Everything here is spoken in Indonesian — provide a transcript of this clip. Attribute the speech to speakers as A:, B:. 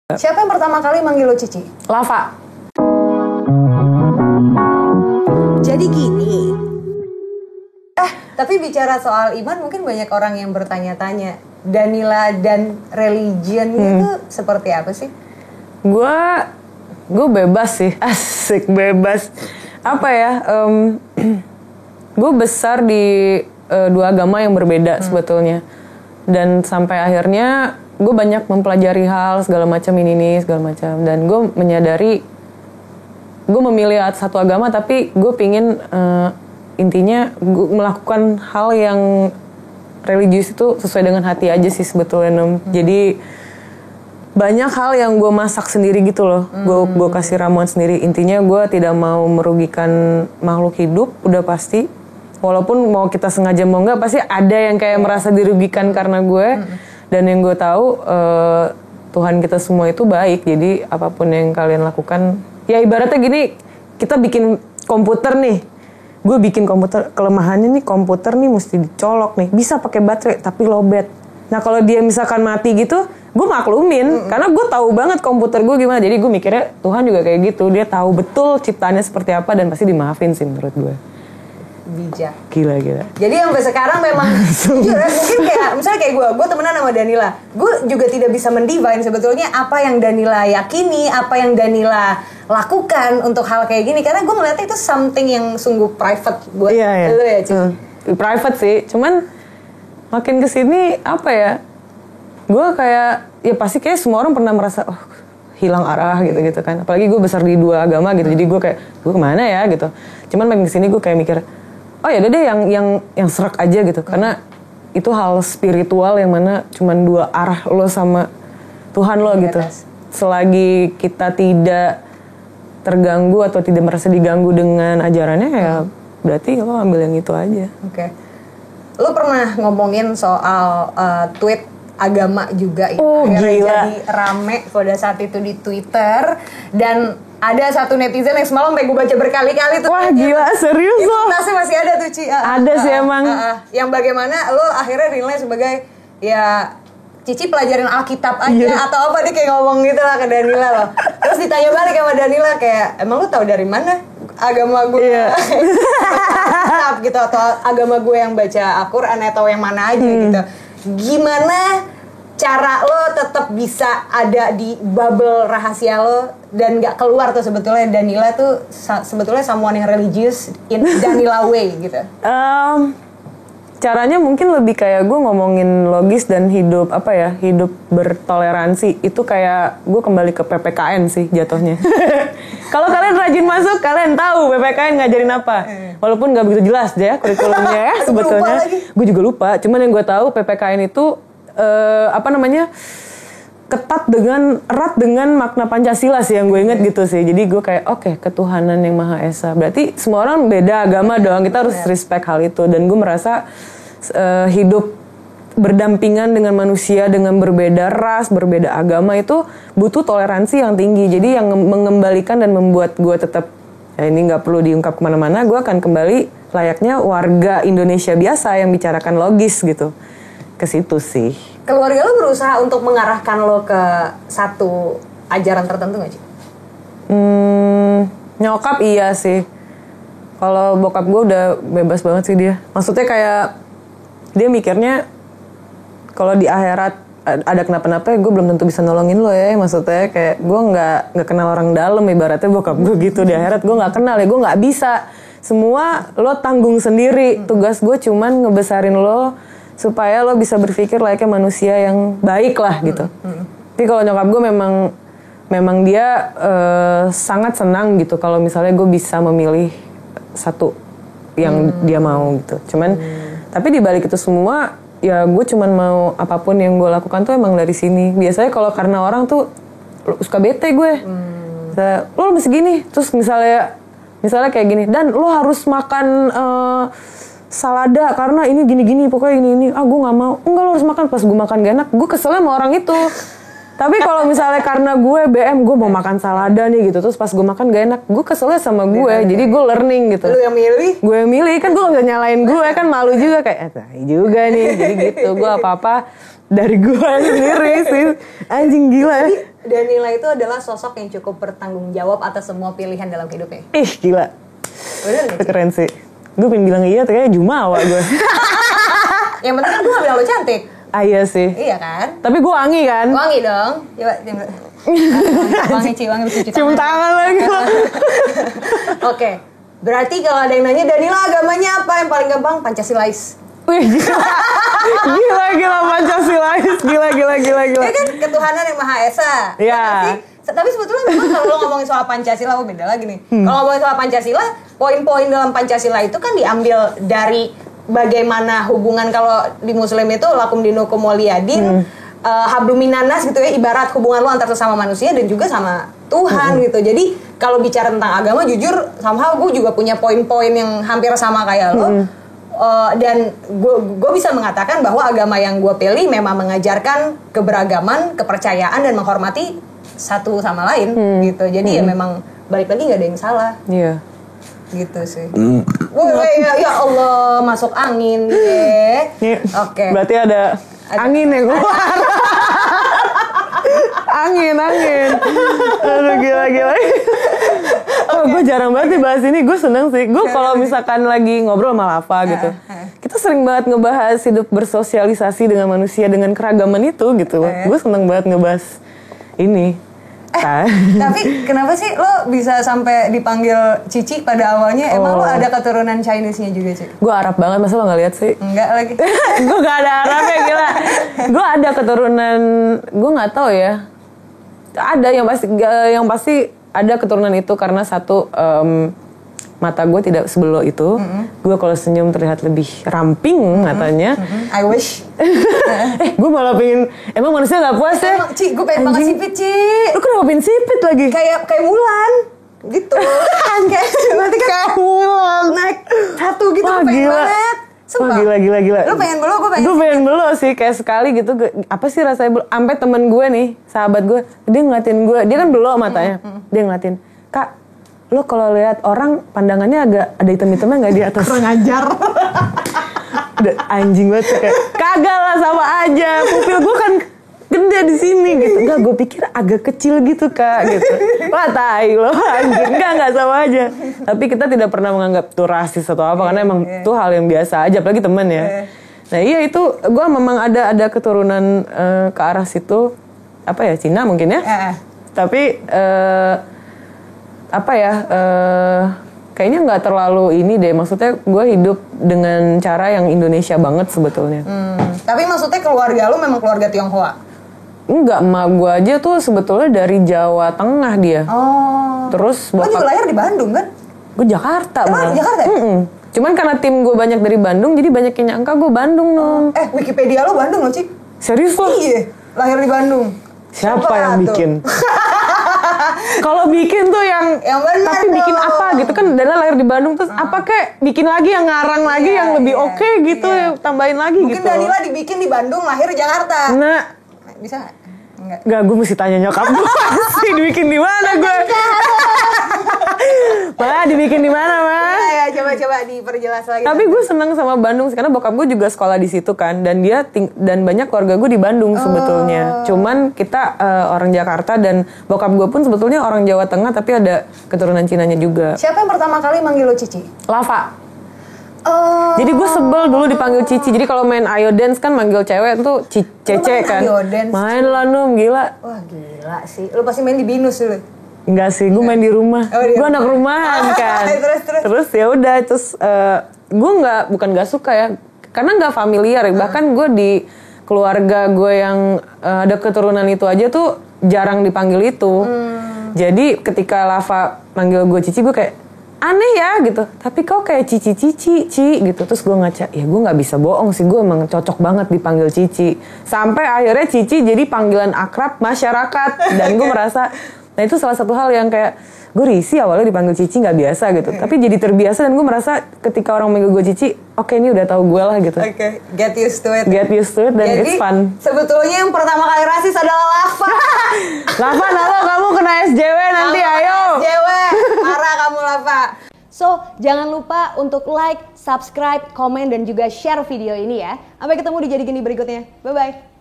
A: Siapa yang pertama kali manggil lo Cici?
B: Lava.
A: Jadi gini. Tapi bicara soal iman, mungkin banyak orang yang bertanya-tanya, Danila dan religion itu seperti apa sih?
B: Gue bebas sih, asik bebas. Apa ya? Gue besar di dua agama yang berbeda sebetulnya, dan sampai akhirnya gue banyak mempelajari hal segala macam ini segala macam, dan gue menyadari gue memilih satu agama tapi gue pingin intinya gue melakukan hal yang religius itu sesuai dengan hati aja sih sebetulnya. Jadi banyak hal yang gue masak sendiri gitu loh, gue kasih ramuan sendiri. Intinya gue tidak mau merugikan makhluk hidup, udah pasti. Walaupun mau kita sengaja mau nggak, pasti ada yang kayak merasa dirugikan karena gue. Dan yang gue tahu Tuhan kita semua itu baik. Jadi apapun yang kalian lakukan, ya ibaratnya gini, kita bikin komputer nih. Gue bikin komputer, kelemahannya nih komputer nih mesti dicolok nih. Bisa pakai baterai tapi lowbat. Nah kalau dia misalkan mati gitu, gue maklumin. Karena gue tahu banget komputer gue gimana. Jadi gue mikirnya Tuhan juga kayak gitu. Dia tahu betul ciptaannya seperti apa dan pasti dimaafin sih menurut gue.
A: Bijak.
B: Gila.
A: Jadi sampai sekarang memang jujur ya, mungkin kayak misalnya kayak gue temenan sama Danila, gue juga tidak bisa mendivine sebetulnya apa yang Danila yakini, apa yang Danila lakukan untuk hal kayak gini, karena gue ngeliatnya itu something yang sungguh private buat lo ya Ci.
B: Private sih, cuman makin kesini apa ya, gue kayak ya pasti kayak semua orang pernah merasa hilang arah gitu kan, apalagi gue besar di dua agama gitu, jadi gue kayak gue kemana ya gitu. Cuman makin kesini gue kayak mikir, oh ya udah deh yang serak aja gitu, karena itu hal spiritual yang mana cuman dua arah lo sama Tuhan lo gitu. Selagi kita tidak terganggu atau tidak merasa diganggu dengan ajarannya, ya berarti lo ambil yang itu aja.
A: Oke. Lo pernah ngomongin soal tweet agama juga ya, akhirnya jadi rame pada saat itu di Twitter, dan ada satu netizen yang semalam sampai gue baca berkali-kali tuh.
B: Wah gila, serius
A: itu
B: lo?
A: Itu masih ada tuh Ci.
B: Ada sih emang.
A: Yang bagaimana lo akhirnya nilai sebagai ya Cici pelajarin Alkitab aja atau apa, dia kayak ngomong gitu lah ke Danila loh. Terus ditanya balik sama Danila kayak, emang lo tahu dari mana agama gue? Gitu, atau agama gue yang baca Al-Quran atau yang mana aja gitu. Gimana cara lo tetap bisa ada di bubble rahasia lo dan gak keluar tuh sebetulnya? Danila tuh sebetulnya someone yang religious in Danila way gitu.
B: Caranya mungkin lebih kayak gue ngomongin logis dan hidup hidup bertoleransi. Itu kayak gue kembali ke PPKN sih jatuhnya. Kalau kalian rajin masuk, kalian tahu PPKN ngajarin apa. Walaupun gak begitu jelas ya kurikulumnya ya sebetulnya. Gue juga lupa. Cuman yang gue tahu PPKN itu erat dengan makna Pancasila sih yang gue inget gitu sih. Jadi gue kayak ketuhanan yang Maha Esa. Berarti semua orang beda agama doang, kita harus respect hal itu. Dan gue merasa hidup berdampingan dengan manusia dengan berbeda ras, berbeda agama itu butuh toleransi yang tinggi. Jadi yang mengembalikan dan membuat gue tetap, ya ini gak perlu diungkap kemana-mana, gue akan kembali layaknya warga Indonesia biasa yang bicarakan logis gitu. Ke situ sih.
A: Keluarga lo berusaha untuk mengarahkan lo ke satu ajaran tertentu gak sih?
B: Nyokap iya sih. Kalau bokap gue udah bebas banget sih dia. Maksudnya kayak dia mikirnya kalau di akhirat ada kenapa-napa gue belum tentu bisa nolongin lo ya. Maksudnya kayak gue nggak kenal orang dalam, ibaratnya bokap gue gitu. Di akhirat gue nggak kenal ya, gue nggak bisa. Semua lo tanggung sendiri. Tugas gue cuman ngebesarin lo supaya lo bisa berpikir layaknya manusia yang baik lah gitu. Tapi kalau nyokap gue memang dia sangat senang gitu kalau misalnya gue bisa memilih satu yang dia mau gitu. Cuman tapi di balik itu semua ya gue cuman mau apapun yang gue lakukan tuh emang dari sini. Biasanya kalau karena orang tuh suka bete gue. Lo mesti gini, terus misalnya kayak gini, dan lo harus makan salada karena ini gini-gini, pokoknya ini gue nggak mau. Enggak, lo harus makan. Pas gue makan gak enak, gue keselnya sama orang itu. Tapi kalau misalnya karena gue gue mau makan salada nih gitu, terus pas gue makan gak enak, gue keselnya sama gue. Jadi gue learning gitu.
A: Lu yang milih?
B: Gue yang milih, kan gue gak bisa nyalain gue, kan malu juga kayak juga nih. Jadi gitu, gue apa-apa dari gue sendiri sih. Anjing gila ya.
A: Danila itu adalah sosok yang cukup bertanggung jawab atas semua pilihan dalam hidupnya.
B: Ih gila.
A: Bener gak sih?
B: Keren sih. Gue pengen bilang iya, tapi kayaknya jumawa gue.
A: Yang penting kan gue gak bilang lo cantik.
B: Ah iya sih.
A: Iya kan?
B: Tapi gue wangi kan?
A: Wangi dong. Coba wangi cuci
B: Cium tangan lagi.
A: Oke. Berarti kalau ada yang nanya Danila agamanya apa? Yang paling gampang Pancasilais.
B: Wih gila Pancasilais. Gila.
A: Ya kan ketuhanan yang Maha Esa.
B: Iya.
A: Tapi sebetulnya memang kalau lo ngomongin soal Pancasila, beda lagi nih. Kalau ngomongin soal Pancasila, poin-poin dalam Pancasila itu kan diambil dari bagaimana hubungan kalau di Muslim itu lakum dinukum waliyadin, habluminanas gitu ya, ibarat hubungan lo antar sesama manusia dan juga sama Tuhan gitu. Jadi kalau bicara tentang agama, jujur somehow gue juga punya poin-poin yang hampir sama kayak lo. Dan gue bisa mengatakan bahwa agama yang gue pilih memang mengajarkan keberagaman, kepercayaan dan menghormati satu sama lain gitu. Jadi ya memang balik lagi nggak ada yang salah.
B: Iya.
A: Gitu sih. Ya Allah, masuk angin ya. Oke.
B: Berarti ada angin yang keluar. angin. Aduh gila. Oh, gue jarang banget dibahas ini. Gue seneng sih. Gue kalau misalkan lagi ngobrol sama Lafa gitu, kita sering banget ngebahas hidup bersosialisasi dengan manusia dengan keragaman itu gitu. Gue seneng banget ngebahas ini.
A: Tapi kenapa sih lo bisa sampai dipanggil Cici pada awalnya? Emang lo ada keturunan Chinese-nya juga, Ci?
B: Gue Arab banget, masa lo gak lihat sih?
A: Enggak lagi.
B: Gue gak ada Arabnya, gila. Gue ada keturunan, gue gak tahu ya. Ada yang pasti ada keturunan itu karena satu mata gue tidak sebelok itu. Gue kalau senyum terlihat lebih ramping matanya.
A: I wish.
B: Gue malah pengen, emang manusia gak puas ya?
A: Emang, Ci, gue pengen banget sipit, Ci.
B: Lu kenapa pengen sipit lagi?
A: Kayak Mulan gitu. Berarti kan kayak Mulan naik satu gitu.
B: Wah,
A: pengen
B: gila.
A: banget. Sumpah.
B: Wah gila.
A: Lu pengen belo, gue pengen.
B: Gue pengen belo sih, kayak sekali gitu. Apa sih rasanya belo? Sampai temen gue nih, sahabat gue, dia ngeliatin gue. Dia kan belo matanya. Dia ngeliatin, Kak, lo kalau lihat orang pandangannya agak ada hitam-hitamnya nggak di atas?
A: Kurang ajar.
B: Udah anjing banget kayak kagak lah sama aja. Pupil gue kan gede di sini gitu. Enggak, gue pikir agak kecil gitu Kak gitu. Wah tai lo anjing. Enggak sama aja. Tapi kita tidak pernah menganggap itu rasis atau apa karena emang itu hal yang biasa aja apalagi temen ya. Nah iya itu gue memang ada keturunan ke arah situ apa ya Cina mungkin ya. Tapi apa ya kayaknya nggak terlalu ini deh, maksudnya gue hidup dengan cara yang Indonesia banget sebetulnya.
A: Tapi maksudnya keluarga lu memang keluarga Tionghoa?
B: Enggak, emak gue aja tuh sebetulnya dari Jawa Tengah dia. Terus
A: bokap... Lu juga lahir di Bandung kan?
B: Gue Jakarta malah.
A: Jakarta ya?
B: Cuman karena tim gue banyak dari Bandung, jadi banyak yang nyangka gue Bandung dong.
A: Wikipedia lo Bandung loh, Cik?
B: Serius lo?
A: Iya, lahir di Bandung.
B: Siapa yang bikin? Kalau bikin tuh yang
A: bener
B: tapi bikin apa gitu kan Dana lahir di Bandung terus apa kek bikin lagi yang ngarang lagi yang lebih oke gitu tambahin lagi
A: mungkin
B: gitu.
A: Mungkin Danila dibikin di Bandung lahir di Jakarta.
B: Nah,
A: bisa nggak?
B: Enggak, gue mesti tanya nyokap gue sih dibikin di mana gue. Ma, dibikin di mana, Ma?
A: Ya, coba diperjelas lagi.
B: Tapi gue seneng sama Bandung sih karena bokap gue juga sekolah di situ kan dan dia dan banyak keluarga gue di Bandung sebetulnya. Cuman kita orang Jakarta dan bokap gue pun sebetulnya orang Jawa Tengah tapi ada keturunan Cinanya juga.
A: Siapa yang pertama kali manggil lo Cici?
B: Lava. Jadi gue sebel dulu dipanggil Cici. Jadi kalau main Ayo Dance kan manggil cewek tuh Cece kan. Main lah Num, gila.
A: Wah gila sih. Lu pasti main di Binus dulu.
B: Enggak sih, gue main di rumah. Gue anak rumahan kan. Terus ya udah, terus gue bukan nggak suka ya, karena nggak familiar. Bahkan gue di keluarga gue yang ada keturunan itu aja tuh jarang dipanggil itu. Jadi ketika Lava manggil gue Cici, gue kayak aneh ya gitu. Tapi kok kayak Cici gitu. Terus gue ngaca, ya gue nggak bisa bohong sih, gue emang cocok banget dipanggil Cici. Sampai akhirnya Cici jadi panggilan akrab masyarakat dan gue merasa. Nah itu salah satu hal yang kayak gue risih awalnya dipanggil Cici nggak biasa gitu, tapi jadi terbiasa dan gue merasa ketika orang manggil gue Cici, oke ini udah tahu gue lah gitu.
A: Get used to it.
B: Get used to it dan
A: jadi,
B: it's fun.
A: Sebetulnya yang pertama kali rasis adalah Lava.
B: Lava, kamu kena SJW nanti, ayo.
A: SJW, marah kamu Lava. So, jangan lupa untuk like, subscribe, komen, dan juga share video ini ya. Sampai ketemu di Jadi Gini berikutnya. Bye-bye.